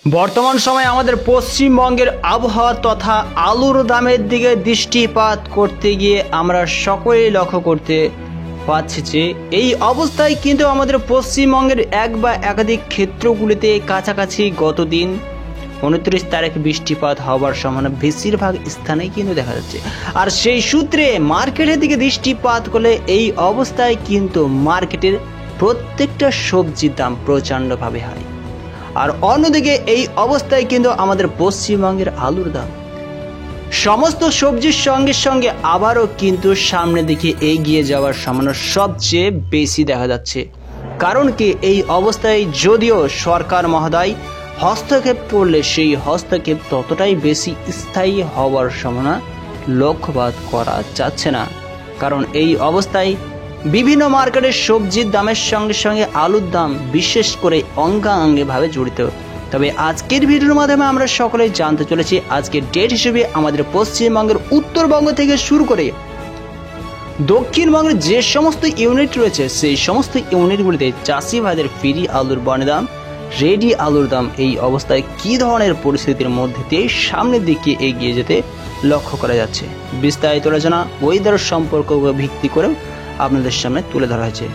বর্তমান সময়ে আমাদের পশ্চিমবঙ্গের আবহাওয়া তথা আলুর দামের দিকে দৃষ্টিপাত করতে গিয়ে আমরা সকলেই লক্ষ্য করতে পাচ্ছি যে এই অবস্থায় কিন্তু আমাদের পশ্চিমবঙ্গের এক বা একাধিক ক্ষেত্রগুলিতে কাছাকাছি গতদিন 29 তারিখ বৃষ্টিপাত হওয়ার সম্ভাবনা বেশিরভাগ স্থানেই কিন্তু দেখা যাচ্ছে। আর সেই সূত্রে মার্কেটের দিকে দৃষ্টিপাত করলে এই অবস্থায় কিন্তু মার্কেটের প্রত্যেকটা সবজির দাম প্রচণ্ডভাবে হাই। আর অন্যদিকে এই অবস্থায় কিন্তু আমাদের পশ্চিমবঙ্গের আলুর দাম সমস্ত সবজির সঙ্গে সঙ্গে আবারও কিন্তু সামনের দিকে এগিয়ে যাওয়ার সম্ভাবনা সবচেয়ে বেশি দেখা যাচ্ছে। কারণ কি এই অবস্থায় যদিও সরকার মহোদয় হস্তক্ষেপ করলে সেই হস্তক্ষেপ ততটাই বেশি স্থায়ী হওয়ার সম্ভাবনা লক্ষ্যপাত করা যাচ্ছে না। কারণ এই অবস্থায় বিভিন্ন মার্কেটের সবজির দামের সঙ্গে সঙ্গে আলুর দাম বিশেষ করে অঙ্গাঙ্গিভাবে জড়িত। তবে আজকের ভিডিওর মাধ্যমে আমরা সকলেই জানতে চলেছি আজকের ডেট হিসেবে আমাদের পশ্চিমবঙ্গের উত্তরবঙ্গ থেকে শুরু করে দক্ষিণবঙ্গের যে সমস্ত ইউনিট রয়েছে সেই সমস্ত ইউনিটগুলিতে চাষি ভাইদের ফ্রি আলুর বর্ণদাম, রেডি আলুর দাম এই অবস্থায় কী ধরনের পরিস্থিতির মধ্যে দিয়ে সামনের দিকে এগিয়ে যেতে লক্ষ্য করা যাচ্ছে। বিস্তারিত আলোচনা ওয়েদার সম্পর্ক ভিত্তি করে আপনাদের সামনে তুলে ধরা হয়েছে।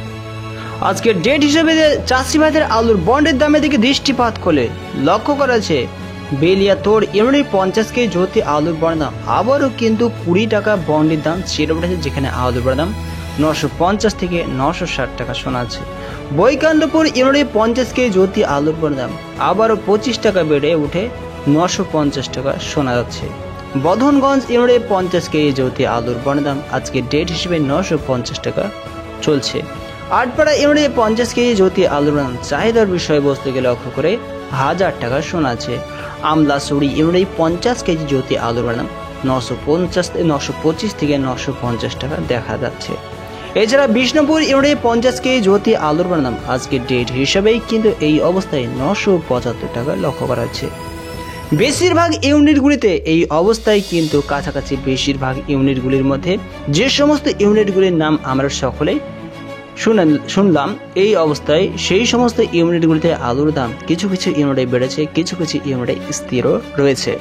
আজকের ডেট হিসেবে চাষি ভাইদের আলুর বন্ডের দামের দিকে দৃষ্টিপাত করলে লক্ষ্য করা যাচ্ছে বেলিয়াতোড় ইউনিট 50 কেজি জ্যোতি আলুর বন্ডের দাম আবারও কিন্তু 20 টাকা বন্ডের দাম ছেড়ে উঠেছে, যেখানে আলুর বন্ডের দাম 950 থেকে 960 টাকা শোনা আছে। বৈকান্তপুর ইউনিট 50 কেজি জ্যোতি আলুর বন্ডের দাম আবারও 25 টাকা বেড়ে উঠে 950 টাকা শোনা যাচ্ছে। বধনগঞ্জ ইউনিটে 50 কেজি জ্যোতি আলুর বন্ডের দাম আজকে ডেট হিসেবে 950 টাকা চলছে। আটপাড়া ইউনিটে 50 কেজি জ্যোতি আলুর দাম চাহিদার বিষয়বস্তুকে লক্ষ্য করে 1000 টাকা শোনা আছে। আমলাসুড়ি ইউনিটে 50 কেজি জ্যোতি আলুর দাম 925 থেকে 950 টাকা দেখা যাচ্ছে। এছাড়া বিষ্ণুপুর ইউনিটে 50 কেজি জ্যোতি আলুর দাম আজকে ডেট হিসেবেই কিন্তু এই অবস্থায় 975 টাকা লক্ষ্য করা যাচ্ছে। বেশিরভাগ ইউনিটগুলিতে এই অবস্থায় কিন্তু কাছাকাছি বেশিরভাগ ইউনিটগুলির মধ্যে যে সমস্ত ইউনিটগুলির নাম আমরা সকলেই শুনলাম, এই অবস্থায় সেই সমস্ত ইউনিটগুলিতে আলুর দাম কিছু কিছু ইউনিটে বেড়েছে, কিছু কিছু ইউনিটে স্থির রয়েছে।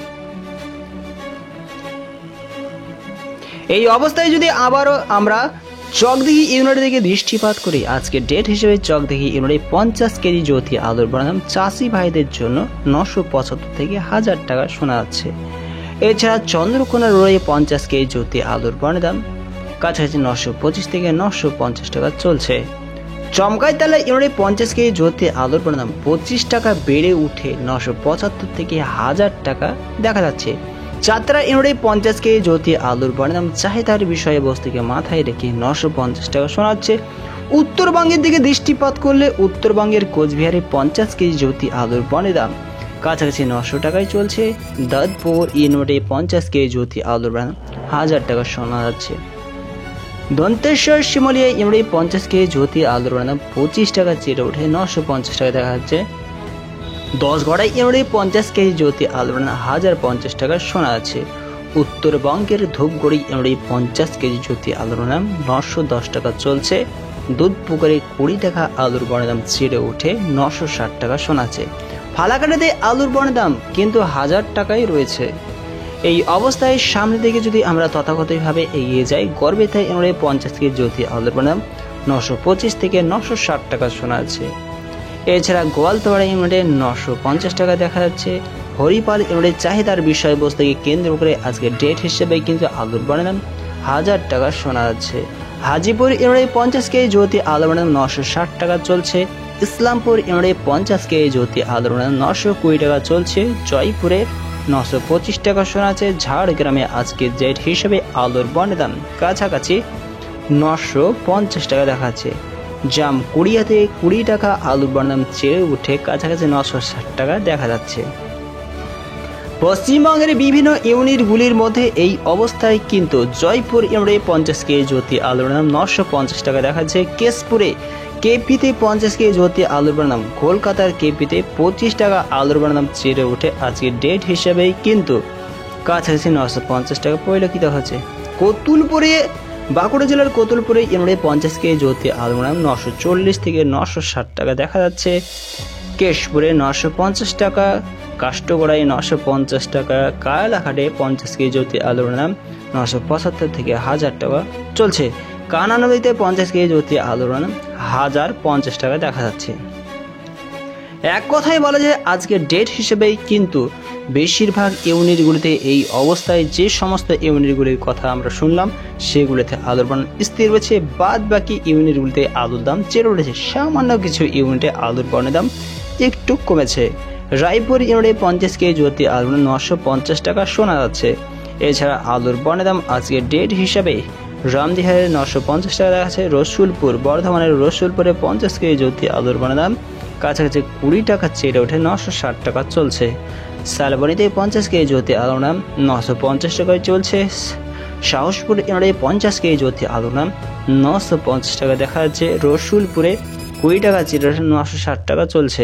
এই অবস্থায় যদি আবারও আমরা চকদিঘি ইউনিটের দিকে দৃষ্টিপাত করি আজকে ডেট হিসেবে চকদিঘি ইউনিটে 50 কেজি জ্যোতি আলুর বন্ডের দাম চাষি ভাইদের জন্য 975 থেকে 1000 টাকা শোনা যাচ্ছে। এছাড়া চন্দ্রকোনা রোডে 50 কেজি জ্যোতি আলুর বন্ডের দাম কাছাকাছি 925 থেকে 950 টাকা চলছে। চমকাইতলা ইউনিটে 50 কেজি জ্যোতি আলুর বন্ডের দাম 25 টাকা বেড়ে উঠে 975 থেকে 1000 টাকা দেখা যাচ্ছে। যাত্রা ইউনিটে 50 কেজি জ্যোতি আলুর বন্ডের দাম চাহিদার বিষয়বস্তুকে মাথায় রেখে 950 টাকা শোনা যাচ্ছে। উত্তরবঙ্গের দিকে দৃষ্টিপাত করলে উত্তরবঙ্গের কোচবিহারে 50 কেজি জ্যোতি আলুর বন্ডের দাম কাছাকাছি 900 টাকায় চলছে। দাঁতপুর ইউনিটে 50 কেজি জ্যোতি আলুর বন্ডের দাম 1000 টাকা শোনা যাচ্ছে। দন্তেশ্বর শিমলিয়া ইউনিটে 50 কেজি জ্যোতি আলুর বন্ডের দাম 25 টাকা চেড়ে উঠে 950 টাকা দেখা যাচ্ছে। 10 গড়াই ইউনিটে 50 কেজি জ্যোতি আলুর বন্ডের দাম 1050 টাকা শোনা আছে। উত্তরবঙ্গের ধূপগুড়ি ইউনিটে 50 কেজি জ্যোতি আলুর বন্ডের দাম 910 টাকা চলছে। দুধপুকুরে 20 টাকা আলুর বন্ডের দাম চেড়ে উঠে 960 টাকা শোনা আছে। ফালাকাটাতে আলুর বন্ডের দাম কিন্তু 1000 টাকাই রয়েছে। এই অবস্থায় সামনে দিকে যদি আমরা তথাকথিতভাবে এগিয়ে যাই গড়বেতা ইউনিটে 50 কেজি জ্যোতি আলুর বন্ডের দাম 925 থেকে 960 টাকা শোনা আছে। এছাড়া গোয়ালতোড়া ইউনিটে 950 টাকা দেখা যাচ্ছে। হরিপাল ইউনিটের চাহিদার বিষয়বস্তুকে কেন্দ্র করে আজকে ডেট হিসেবে কিন্তু আলুর বন্ডের দাম 1000 টাকা শোনা যাচ্ছে। হাজিপুর ইউনিটে 50 কেজি জ্যোতি আলুর বন্ডের দাম 960 টাকা চলছে। ইসলামপুর ইউনিটে 50 কেজি জ্যোতি আলুর বন্ডের দাম 920 টাকা চলছে। জয়পুরে 925 টাকা শোনা আছে। ঝাড়গ্রামে আজকে ডেট হিসেবে আলুর বন্ডের দাম কাছাকাছি 950 টাকা দেখাচ্ছে। জামকুড়িয়াতে 20 টাকা আলুর বন্ডের দাম চেড়ে উঠে কাছাকাছি 960 টাকা দেখা যাচ্ছে। পশ্চিমবঙ্গের বিভিন্ন ইউনিটগুলির মধ্যে এই অবস্থায় কিন্তু জয়পুর ইউনিটে 50 কেজি জ্যোতি আলুর দাম 950 টাকা দেখাচ্ছে। কেশপুরে কেপিতে 50 কেজি জ্যোতি আলুর বন্ডের দাম কলকাতার কেপিতে 25 টাকা আলুর বন্ডের দাম চেড়ে উঠে আজকে ডেট হিসেবেই কিন্তু কাছাকাছি 950 টাকা পরিলক্ষিত হচ্ছে। কতুলপুরে বাঁকুড়া জেলার কতুলপুরে ইউনিটে 50 কেজি জ্যোতি আলুর দাম 940 থেকে 960 টাকা দেখা যাচ্ছে। কেশপুরে 950 টাকা, কাষ্টগড়ায় 950 টাকা, কায়লাঘাটে 50 কেজি জ্যোতি আলুর দাম 975 থেকে 1000 টাকা চলছে। কানা নদীতে 50 কেজি জ্যোতি আলুর দাম 1050 টাকা দেখা যাচ্ছে। এক কথায় বলা যায় আজকের ডেট হিসেবেই কিন্তু বেশিরভাগ ইউনিটগুলিতে এই অবস্থায় যে সমস্ত ইউনিটগুলির কথা আমরা শুনলাম সেগুলিতে আলুর বান স্থির রয়েছে, বাদ বাকি ইউনিটগুলিতে আলুর দাম চেড়ে উঠেছে। সামান্য কিছু ইউনিটে আলুর বানের দাম একটু কমেছে। রায়পুর ইউনিটে 50 কেজি জ্যোতি আলুর 950 টাকা শোনা যাচ্ছে। এছাড়া আলুর বানের দাম আজকের ডেট হিসাবে রামদিহারের 950 টাকা দেখা যাচ্ছে। রসুলপুর বর্ধমানের রসুলপুরে 50 কেজি জ্যোতি আলুর বানের দাম কাছাকাছি 20 টাকা চেড়ে ওঠে 960 টাকা চলছে। শালবনীতে 50 কেজি জ্যোতি আলুর দাম 950 টাকায় চলছে। সাহসপুর ইউনিটে 50 কেজি জ্যোতি আলুর দাম 950 টাকা দেখা যাচ্ছে। রসুলপুরে 20 টাকা চেড়ে ওঠে 960 টাকা চলছে।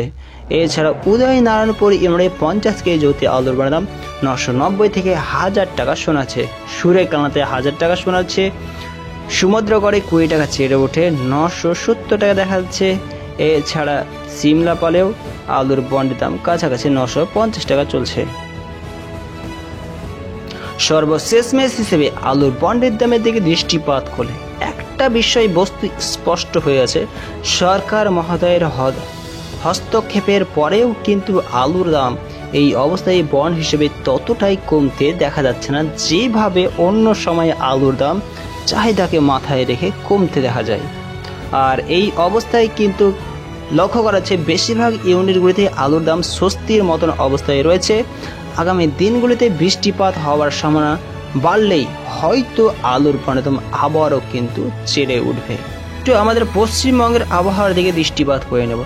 এছাড়া উদয়নারায়ণপুর ইউনিটে 50 কেজি জ্যোতি আলুর দাম 990 থেকে 1000 টাকা শোনাচ্ছে। সুরেকানাতে 1000 টাকা শোনাচ্ছে। সমুদ্রগড়ে 20 টাকা চেড়ে ওঠে 970 টাকা দেখা যাচ্ছে। এছাড়া সিমলাপালেও আলুর বন্ডের দাম কাছাকাছি 950 টাকা চলছে। সর্বশেষ ম্যাচ হিসেবে আলুর বন্ডের দামের দিকে দৃষ্টিপাত করলে একটা বিষয় বস্তু স্পষ্ট হয়ে আছে, সরকার মহোদয়ের হস্তক্ষেপের পরেও কিন্তু আলুর দাম এই অবস্থায় বন্ড হিসেবে ততটাই কমতে দেখা যাচ্ছে না যেভাবে অন্য সময় আলুর দাম চাহিদাকে মাথায় রেখে কমতে দেখা যায়। আর এই অবস্থায় কিন্তু লক্ষ্য করা যাচ্ছে বেশিরভাগ ইউনিটগুলিতে আলুর দাম স্বস্তির মতন অবস্থায় রয়েছে। আগামী দিনগুলিতে বৃষ্টিপাত হওয়ার সম্ভাবনা বাড়লেই হয়তো আলুর দাম আবারও কিন্তু চেড়ে উঠবে। তো আমাদের পশ্চিমবঙ্গের আবহাওয়ার দিকে দৃষ্টিপাত করে নেব।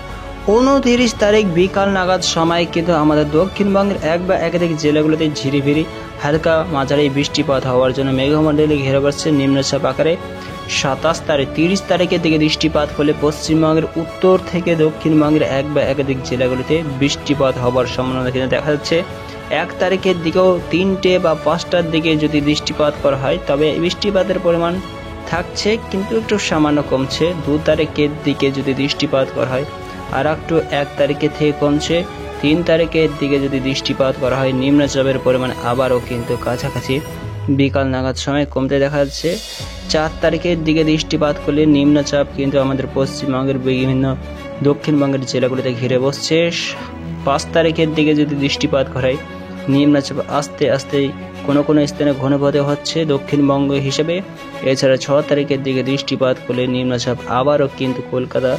29 তারিখ বিকাল নাগাদ সময় কিন্তু আমাদের দক্ষিণবঙ্গের এক বা একাধিক জেলাগুলোতে ঝিরিঝিরি হালকা মাঝারি বৃষ্টিপাত হওয়ার জন্য মেঘমণ্ডলে ঘেরা পড়ছে নিম্নচাপ আকারে। 27 তারিখ 30 তারিখের দিকে দৃষ্টিপাত হলে পশ্চিমবঙ্গের উত্তর থেকে দক্ষিণবঙ্গের এক বা একাধিক জেলাগুলিতে বৃষ্টিপাত হওয়ার সম্ভাবনা কিন্তু দেখা যাচ্ছে। 1 তারিখের দিকেও 3টে বা 5টার দিকে যদি বৃষ্টিপাত করা হয় তবে বৃষ্টিপাতের পরিমাণ থাকছে কিন্তু একটু সামান্য কমছে। 2 তারিখের দিকে যদি বৃষ্টিপাত করা হয় আর একটু 1 তারিখের থেকে কমছে। 3 তারিখের দিকে যদি বৃষ্টিপাত করা হয় নিম্নচাপের পরিমাণ আবারও কিন্তু কাছাকাছি বিকাল নাগাদ সময় কমতে দেখা যাচ্ছে। 4 তারিখের দিকে দৃষ্টিপাত করলে নিম্নচাপ কিন্তু আমাদের পশ্চিমবঙ্গের বিভিন্ন দক্ষিণবঙ্গের জেলাগুলিতে ঘিরে বসছে। 5 তারিখের দিকে যদি দৃষ্টিপাত করা হয় নিম্নচাপ আস্তে আস্তে কোনো কোনো স্থানে ঘনীভূত হচ্ছে দক্ষিণবঙ্গ হিসেবে। এছাড়া 6 তারিখের দিকে দৃষ্টিপাত করলে নিম্নচাপ আবারও কিন্তু কলকাতা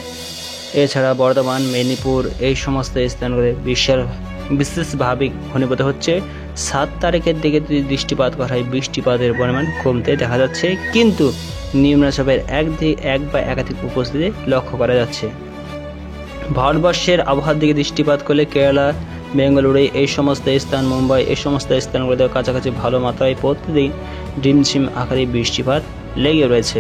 এছাড়া বর্ধমান মেদিনীপুর এই সমস্ত স্থানগুলি বিশেষভাবে ঘনীভূত হচ্ছে। 7 তারিখের দিকে যদি দৃষ্টিপাত করা হয় বৃষ্টিপাতের পরিমাণ কমতে দেখা যাচ্ছে কিন্তু নিম্নচাপের এক বা একাধিক উপস্থিতি লক্ষ্য করা যাচ্ছে। ভারতবর্ষের আবহাওয়ার দিকে দৃষ্টিপাত করলে কেরালা বেঙ্গালুরু এই সমস্ত স্থান মুম্বাই এই সমস্ত স্থানগুলিতে কাছাকাছি ভালো মাত্রায় প্রতিদিন ঝিমঝিম আকারে বৃষ্টিপাত লেগে রয়েছে।